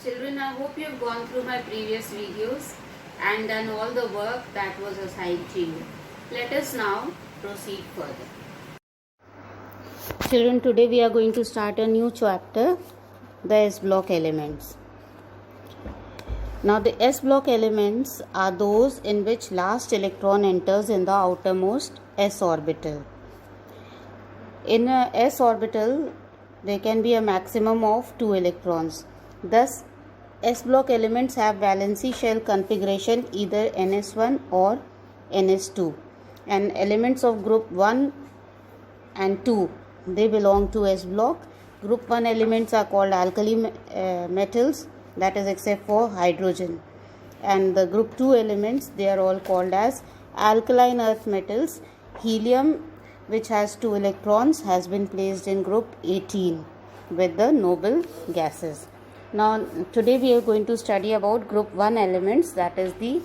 Children, I hope you have gone through my previous videos and done all the work that was assigned to you. Let us now proceed further. Children, today we are going to start a new chapter, the S block elements. Now the S block elements are those in which last electron enters in the outermost S orbital. In a S orbital, there can be a maximum of 2 electrons. Thus, S block elements have valency shell configuration either NS1 or NS2, and elements of group 1 and 2, they belong to S block. Group 1 elements are called alkali metals, that is except for hydrogen, and the group 2 elements, they are all called as alkaline earth metals. Helium, which has 2 electrons, has been placed in group 18 with the noble gases. Now today we are going to study about group 1 elements, that is the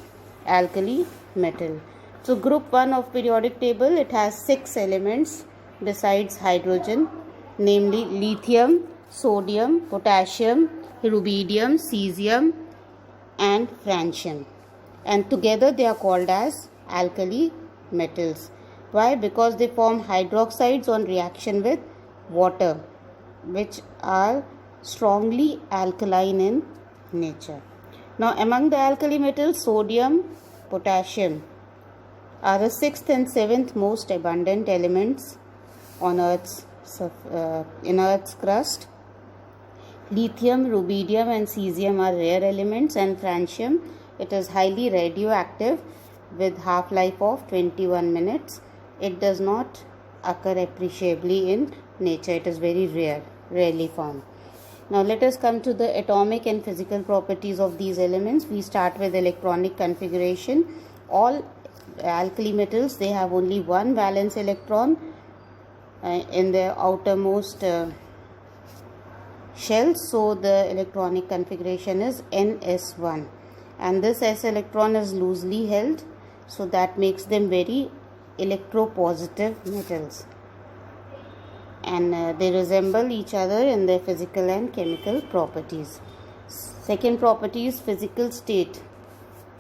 alkali metal. So group 1 of periodic table, it has 6 elements besides hydrogen, namely lithium, sodium, potassium, rubidium, cesium and francium, and together they are called as alkali metals. Why? Because they form hydroxides on reaction with water, which are strongly alkaline in nature. Now among the alkali metals, sodium, potassium are the 6th and 7th most abundant elements on Earth's in Earth's crust. Lithium, rubidium and cesium are rare elements, and francium, it is highly radioactive with half-life of 21 minutes. It does not occur appreciably in nature. It is very rarely found. Now let us come to the atomic and physical properties of these elements. We start with electronic configuration. All alkali metals, they have only one valence electron in the outermost shell, so the electronic configuration is NS1, and this S electron is loosely held, so that makes them very electropositive metals, and they resemble each other in their physical and chemical properties. Second property is physical state.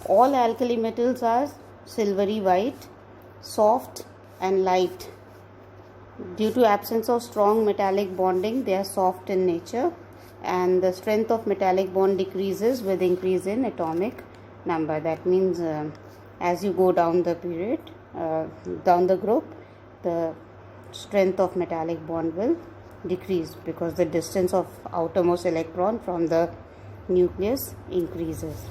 All alkali metals are silvery white, soft and light. Due to absence of strong metallic bonding, they are soft in nature, and the strength of metallic bond decreases with increase in atomic number. That means as you go down the period, down the group, the strength of metallic bond will decrease because the distance of outermost electron from the nucleus increases.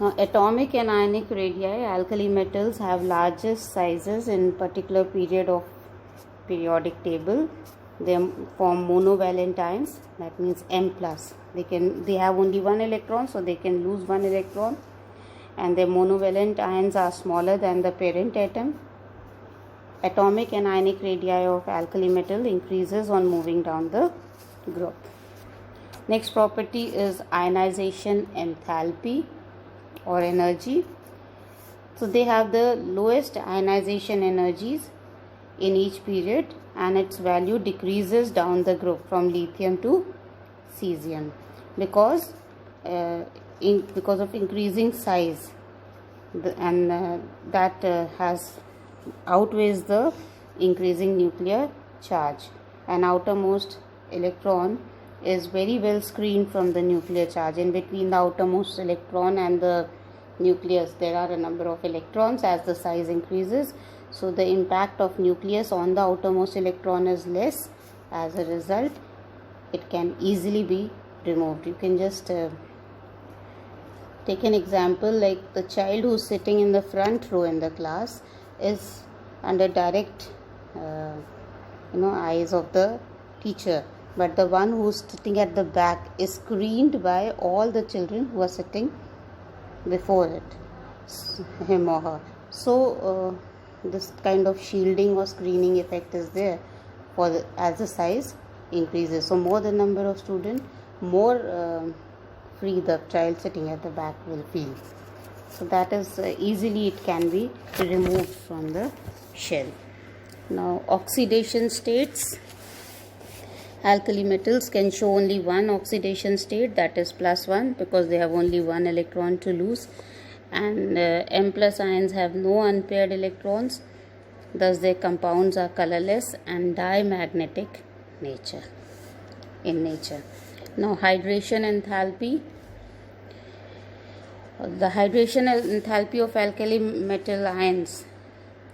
Now, atomic and ionic radii, alkali metals have largest sizes in particular period of periodic table. They form monovalent ions, that means M+. They have only one electron, so they can lose one electron, and their monovalent ions are smaller than the parent atom. Atomic and ionic radii of alkali metal increases on moving down the group. Next property is ionization enthalpy or energy. So they have the lowest ionization energies in each period, and its value decreases down the group from lithium to cesium because of increasing size, that outweighs the increasing nuclear charge. An outermost electron is very well screened from the nuclear charge. In between the outermost electron and the nucleus, there are a number of electrons. As the size increases, so the impact of nucleus on the outermost electron is less. As a result, it can easily be removed. You can just take an example like the child who is sitting in the front row in the class is under direct eyes of the teacher, but the one who is sitting at the back is screened by all the children who are sitting before it, him or her. So this kind of shielding or screening effect is there as the size increases. So more the number of students, more free the child sitting at the back will feel. So that is easily it can be removed from the shell. Now oxidation states. Alkali metals can show only one oxidation state, that is +1, because they have only one electron to lose, and M plus ions have no unpaired electrons, thus their compounds are colorless and diamagnetic in nature. Now hydration enthalpy. The hydration enthalpy of alkali metal ions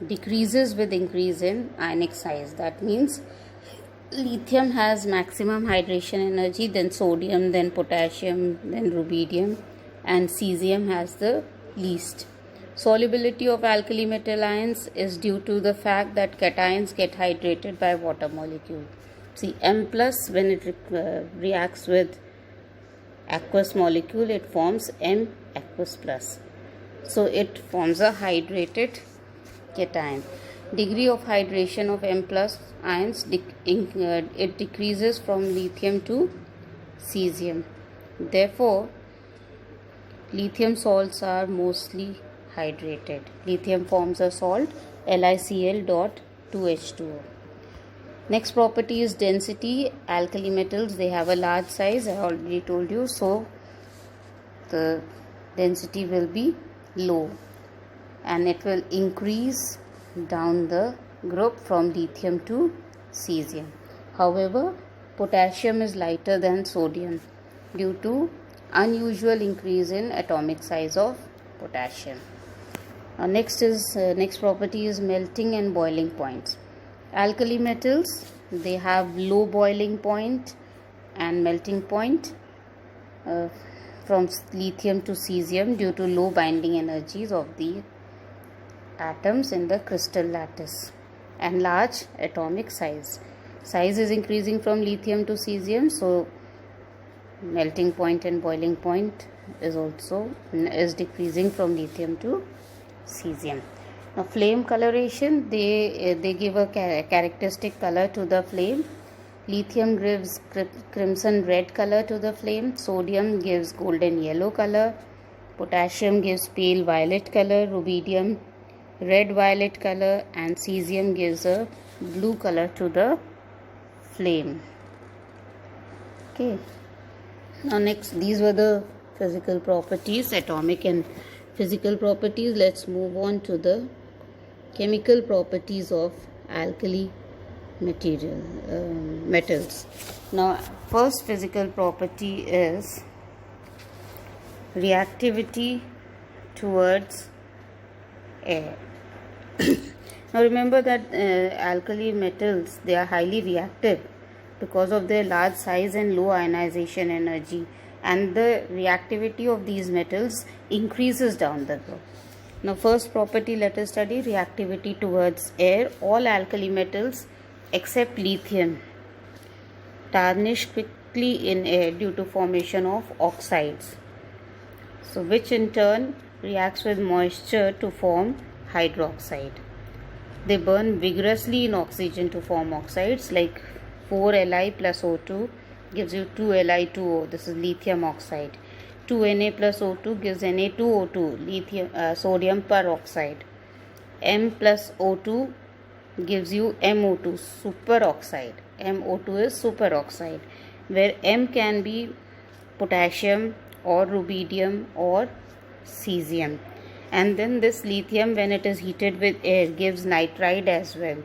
decreases with increase in ionic size. That means lithium has maximum hydration energy, then sodium, then potassium, then rubidium, and cesium has the least. Solubility of alkali metal ions is due to the fact that cations get hydrated by water molecule. See, M plus, when it reacts with aqueous molecule, it forms M aqueous plus. So it forms a hydrated cation. Degree of hydration of M plus ions, it decreases from lithium to cesium. Therefore, lithium salts are mostly hydrated. Lithium forms a salt LiCl.2H2O. Next property is density. Alkali metals, they have a large size, I already told you, so the density will be low and it will increase down the group from lithium to cesium. However, potassium is lighter than sodium due to unusual increase in atomic size of potassium. Next property is melting and boiling points. Alkali metals, they have low boiling point and melting point from lithium to cesium due to low binding energies of the atoms in the crystal lattice and large atomic size. Size is increasing from lithium to cesium, so melting point and boiling point is decreasing from lithium to cesium. Now flame coloration, they give a characteristic color to the flame. Lithium gives crimson red color to the flame, sodium gives golden yellow color, potassium gives pale violet color, rubidium red violet color, and cesium gives a blue color to the flame. Okay. Now next, these were the physical properties, atomic and physical properties. Let's move on to the chemical properties of alkali metals. Now first physical property is reactivity towards air. Now remember that alkali metals, they are highly reactive because of their large size and low ionization energy, and the reactivity of these metals increases down the group. Now first property, let us study reactivity towards air. All alkali metals except lithium tarnish quickly in air due to formation of oxides, so which in turn reacts with moisture to form hydroxide. They burn vigorously in oxygen to form oxides, like 4Li plus O2 gives you 2Li2O, this is lithium oxide. 2Na plus O2 gives Na2O2, sodium peroxide. M plus O2 gives you MO2, superoxide. MO2 is superoxide, where M can be potassium or rubidium or cesium. And then this lithium, when it is heated with air, gives nitride as well.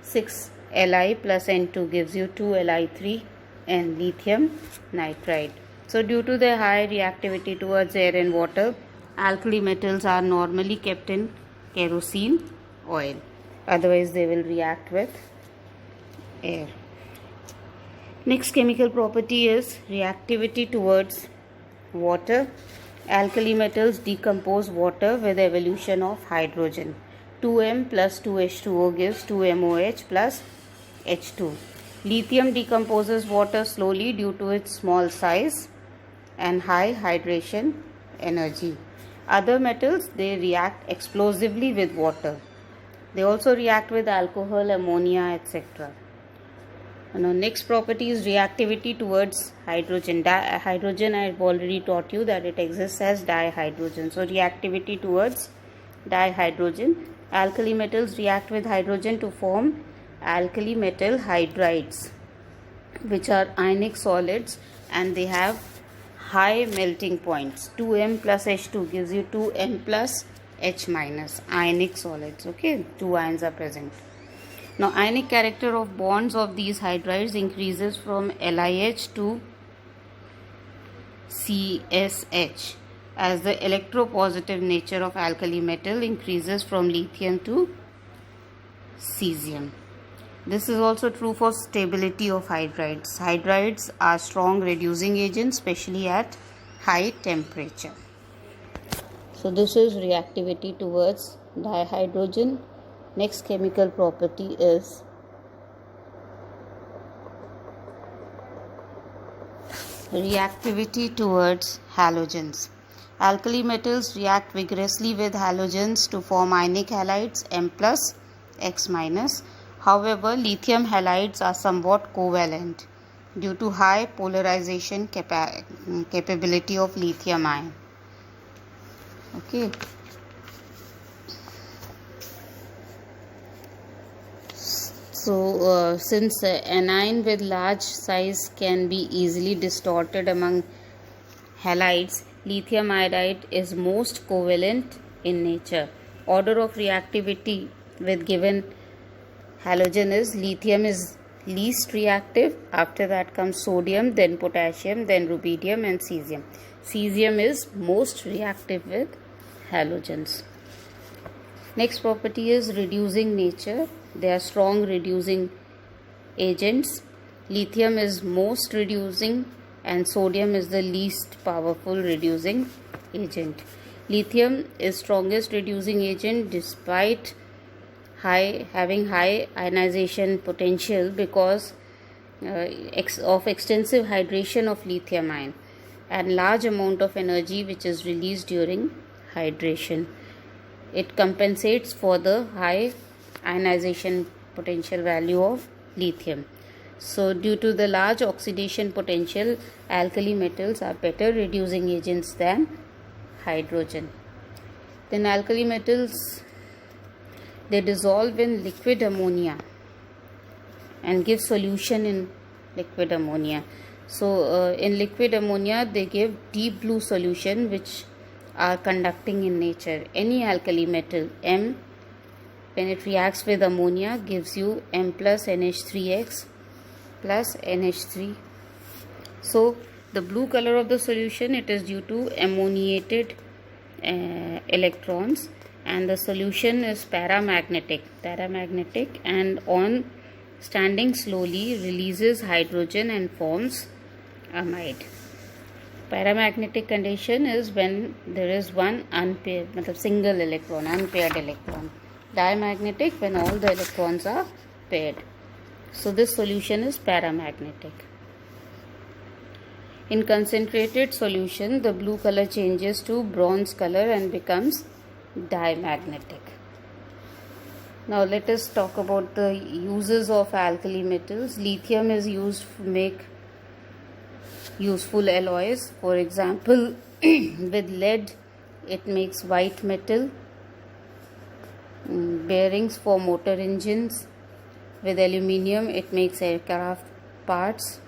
6Li plus N2 gives you 2Li3 and lithium nitride. So due to their high reactivity towards air and water, alkali metals are normally kept in kerosene oil. Otherwise they will react with air. Next chemical property is reactivity towards water. Alkali metals decompose water with evolution of hydrogen. 2M plus 2H2O gives 2MOH plus H2. Lithium decomposes water slowly due to its small size and high hydration energy. Other metals, they react explosively with water. They also react with alcohol, ammonia, etc. Now next property is reactivity towards hydrogen. Hydrogen, I have already taught you that it exists as dihydrogen. So reactivity towards dihydrogen. Alkali metals react with hydrogen to form alkali metal hydrides. which are ionic solids, and they have high melting points. 2m plus H2 gives you 2m plus H minus, ionic solids. Okay, two ions are present. Now, ionic character of bonds of these hydrides increases from LiH to CSH, as the electropositive nature of alkali metal increases from lithium to cesium. This is also true for stability of hydrides. Hydrides are strong reducing agents, especially at high temperature. So this is reactivity towards dihydrogen. Next chemical property is reactivity towards halogens. Alkali metals react vigorously with halogens to form ionic halides M plus X minus. However, lithium halides are somewhat covalent due to high polarization capability of lithium ion. Okay. So, since anion with large size can be easily distorted among halides, lithium iodide is most covalent in nature. Order of reactivity with given halogen is lithium is least reactive. After that comes sodium, then potassium, then rubidium and cesium. Cesium is most reactive with halogens. Next property is reducing nature. They are strong reducing agents. Lithium is most reducing and sodium is the least powerful reducing agent. Lithium is strongest reducing agent despite having high ionization potential because of extensive hydration of lithium ion and large amount of energy which is released during hydration. It compensates for the high ionization potential value of lithium. So due to the large oxidation potential, alkali metals are better reducing agents than hydrogen. Then alkali metals, they dissolve in liquid ammonia and give solution in liquid ammonia. So in liquid ammonia they give deep blue solution which are conducting in nature. Any alkali metal M, when it reacts with ammonia, gives you M plus NH3X plus NH3. So the blue color of the solution, it is due to ammoniated electrons, and the solution is paramagnetic and on standing slowly releases hydrogen and forms amide. Paramagnetic condition is when there is one single electron, unpaired electron. Diamagnetic when all the electrons are paired. So this solution is paramagnetic. In concentrated solution, the blue color changes to bronze color and becomes diamagnetic. Now let us talk about the uses of alkali metals. Lithium is used to make useful alloys. For example, with lead it makes white metal, bearings for motor engines. With aluminium it makes aircraft parts,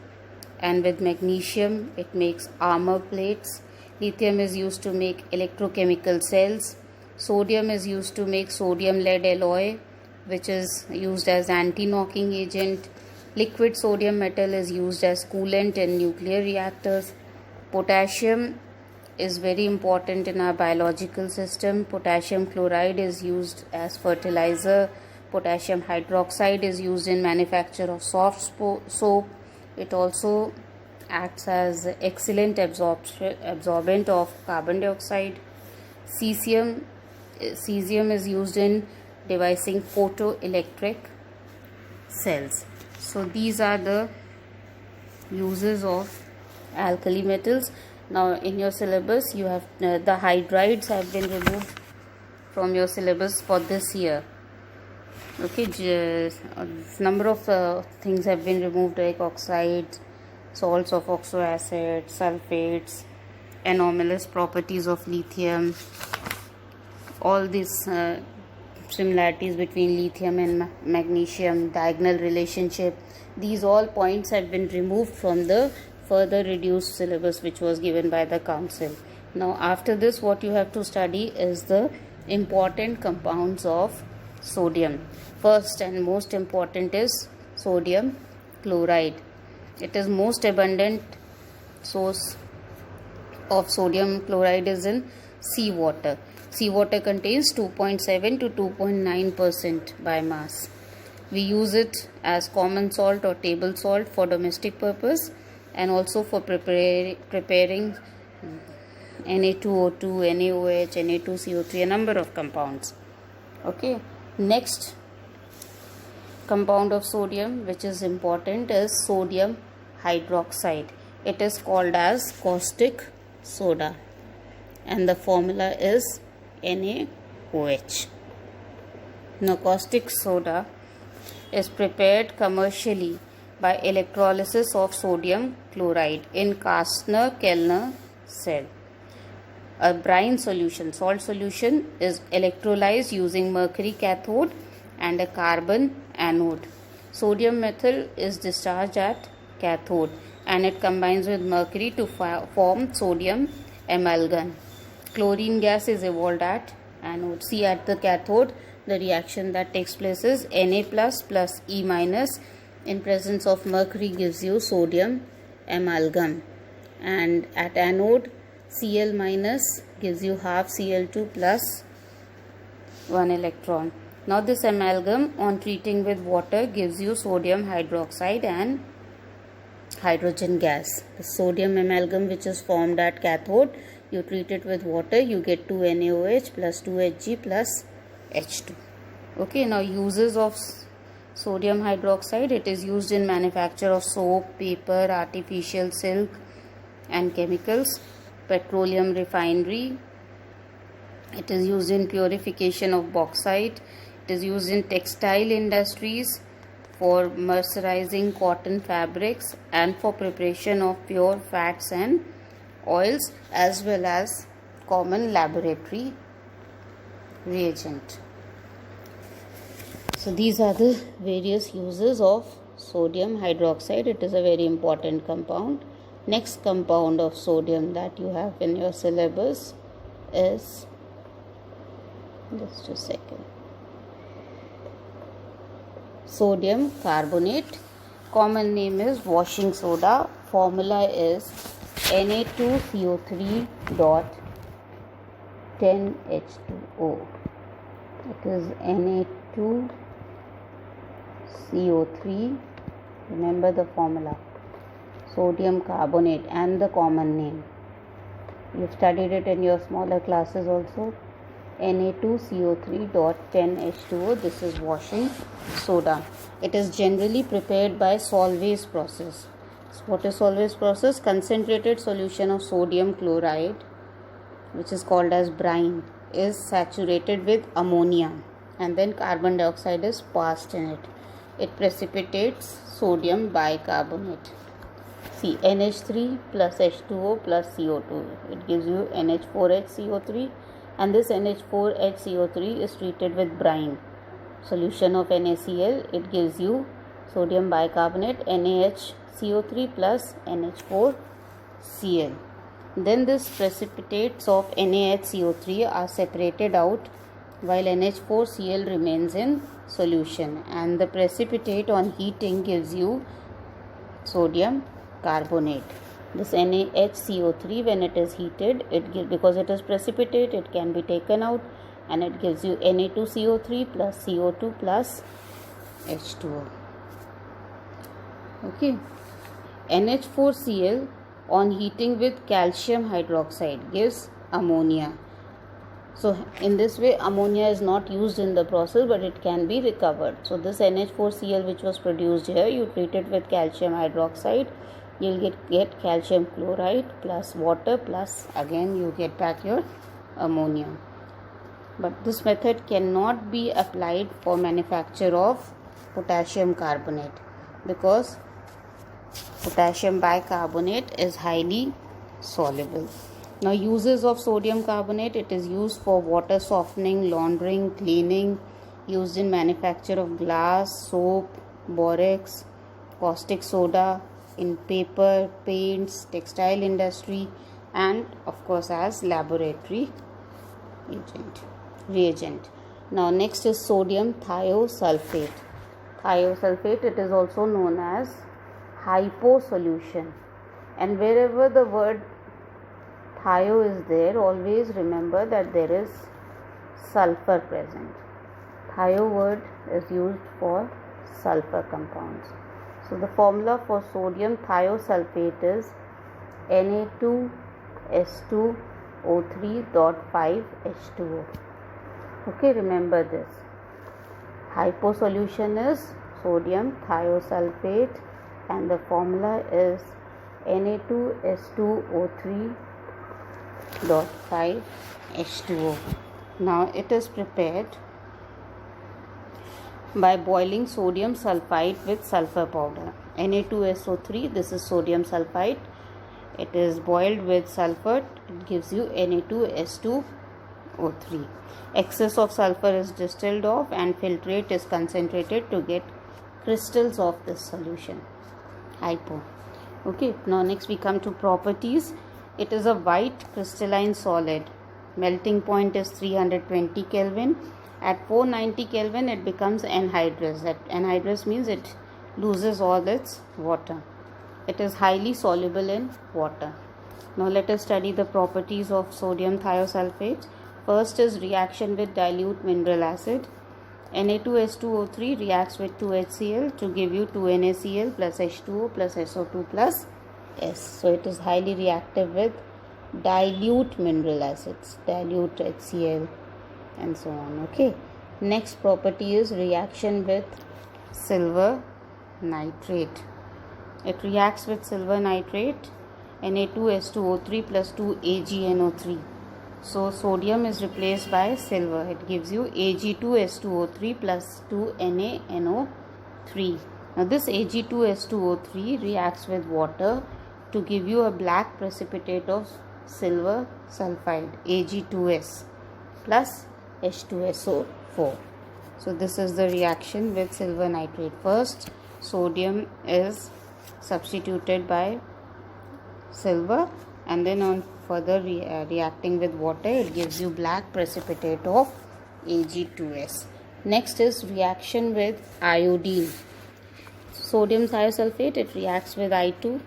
and with magnesium it makes armor plates. Lithium is used to make electrochemical cells. Sodium is used to make sodium lead alloy, which is used as anti-knocking agent. Liquid sodium metal is used as coolant in nuclear reactors. Potassium is very important in our biological system. Potassium chloride is used as fertilizer. Potassium hydroxide is used in manufacture of soft soap. It also acts as excellent absorbent of carbon dioxide. Cesium is used in devising photoelectric cells. So these are the uses of alkali metals. Now in your syllabus you have the hydrides have been removed from your syllabus for this year. Okay, number of things have been removed, like oxides, salts of oxoacid, sulfates, anomalous properties of lithium. All these similarities between lithium and magnesium, diagonal relationship. These all points have been removed from the further reduced syllabus which was given by the council. Now after this, what you have to study is the important compounds of sodium. First and most important is sodium chloride. It is most abundant source of sodium chloride is in seawater. Seawater contains 2.7 to 2.9% by mass. We use it as common salt or table salt for domestic purpose, and also for preparing Na2O2, NaOH, Na2CO3, a number of compounds. Okay, next compound of sodium which is important is sodium hydroxide. It is called as caustic soda and the formula is NaOH. Now caustic soda is prepared commercially by electrolysis of sodium chloride in Kastner-Kellner cell. A brine solution, salt solution, is electrolyzed using mercury cathode and a carbon anode. Sodium methyl is discharged at cathode and it combines with mercury to form sodium amalgam. Chlorine gas is evolved at anode. See, at the cathode, the reaction that takes place is Na plus E minus in presence of mercury gives you sodium amalgam, and at anode Cl minus gives you half Cl2 plus 1 electron. Now this amalgam on treating with water gives you sodium hydroxide and hydrogen gas. The sodium amalgam which is formed at cathode, you treat it with water, you get 2 NaOH plus 2 Hg plus H2. Okay, now uses of sodium hydroxide. It is used in manufacture of soap, paper, artificial silk and chemicals, petroleum refinery. It is used in purification of bauxite. It is used in textile industries for mercerizing cotton fabrics and for preparation of pure fats and oils, as well as common laboratory reagent. So these are the various uses of sodium hydroxide. It is a very important compound. Next compound of sodium that you have in your syllabus is, just a second, sodium carbonate. Common name is washing soda. Formula is Na2CO3 dot 10H2O. It is Na2CO3. Remember the formula. Sodium carbonate and the common name. You've studied it in your smaller classes also. Na2CO3.10H2O. This is washing soda. It is generally prepared by Solvay's process. So what is Solvay's process? Concentrated solution of sodium chloride, which is called as brine, is saturated with ammonia and then carbon dioxide is passed in it. It precipitates sodium bicarbonate. See, NH3 plus H2O plus CO2. It gives you NH4HCO3, and this NH4HCO3 is treated with brine. Solution of NaCl, it gives you sodium bicarbonate, NaHCO3 plus NH4Cl. Then this precipitates of NaHCO3 are separated out while NH4Cl remains in solution, and the precipitate on heating gives you sodium carbonate. This NaHCO3, when it is heated, because it is precipitate, it can be taken out and it gives you Na2CO3 plus CO2 plus H2O. Okay. NH4Cl on heating with calcium hydroxide gives ammonia. So in this way, ammonia is not used in the process, but it can be recovered. So this NH4Cl which was produced here, you treat it with calcium hydroxide, you'll get calcium chloride plus water plus again you get back your ammonia. But this method cannot be applied for manufacture of potassium carbonate because potassium bicarbonate is highly soluble. Now uses of sodium carbonate, it is used for water softening, laundering, cleaning, used in manufacture of glass, soap, borax, caustic soda, in paper, paints, textile industry, and of course as laboratory reagent. Now next is sodium thiosulfate. Thiosulfate, it is also known as hypo solution, and wherever the word thio is there, always remember that there is sulfur present. Thio word is used for sulfur compounds. So the formula for sodium thiosulfate is Na2S2O3.5H2O. Okay, remember this. Hypo solution is sodium thiosulfate and the formula is Na2S2O3.5H2O. Now it is prepared by boiling sodium sulfite with sulfur powder. Na2SO3, this is sodium sulfite. It is boiled with sulfur, it gives you Na2S2O3. Excess of sulfur is distilled off and filtrate is concentrated to get crystals of this solution. Hypo. Okay, now next we come to properties. It is a white crystalline solid. Melting point is 320 Kelvin. At 490 Kelvin it becomes anhydrous. That anhydrous means it loses all its water. It is highly soluble in water. Now let us study the properties of sodium thiosulfate. First is reaction with dilute mineral acid. Na2S2O3 reacts with 2HCl to give you 2NaCl plus H2O plus SO2 plus S. So it is highly reactive with dilute mineral acids, dilute HCl and so on. Okay. Next property is reaction with silver nitrate. It reacts with silver nitrate, Na2S2O3 plus 2AgNO3. So sodium is replaced by silver. It gives you Ag2S2O3 plus 2NaNO3. Now this Ag2S2O3 reacts with water to give you a black precipitate of silver sulfide, Ag2S plus H2SO4. So this is the reaction with silver nitrate. First, sodium is substituted by silver, and then on further reacting with water, it gives you black precipitate of Ag2S. Next is reaction with iodine. Sodium thiosulfate, it reacts with iodine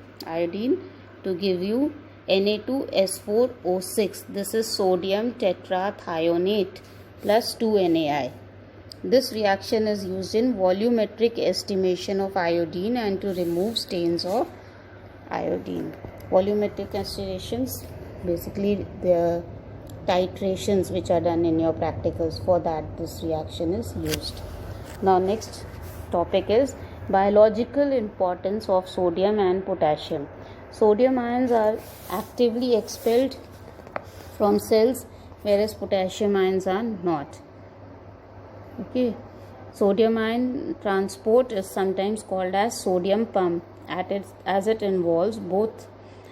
to give you Na2S4O6. This is sodium tetrathionate plus 2NaI. This reaction is used in volumetric estimation of iodine and to remove stains of iodine. Volumetric estimations, basically the titrations which are done in your practicals. For that this reaction is used. Now next topic is biological importance of sodium and potassium. Sodium ions are actively expelled from cells, whereas potassium ions are not. Okay, sodium ion transport is sometimes called as sodium pump, as it involves both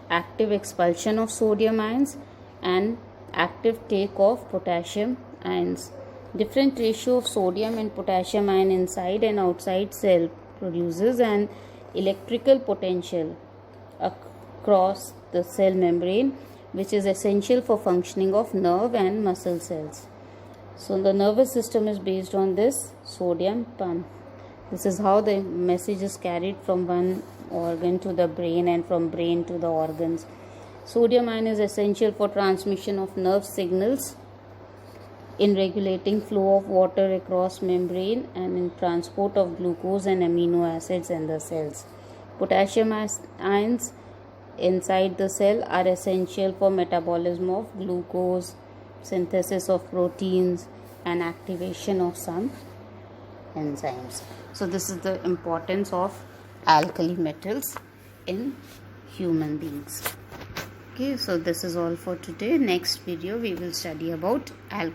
active expulsion of sodium ions and active take of potassium ions. Different ratio of sodium and potassium ion inside and outside cell produces an electrical potential across the cell membrane, which is essential for functioning of nerve and muscle cells. So the nervous system is based on this sodium pump. This is how the message is carried from one organ to the brain and from brain to the organs. Sodium ion is essential for transmission of nerve signals, in regulating flow of water across membrane, and in transport of glucose and amino acids in the cells. Potassium ions inside the cell are essential for metabolism of glucose, synthesis of proteins, and activation of some enzymes. So this is the importance of alkali metals in human beings. Okay, so this is all for today. Next video we will study about alkali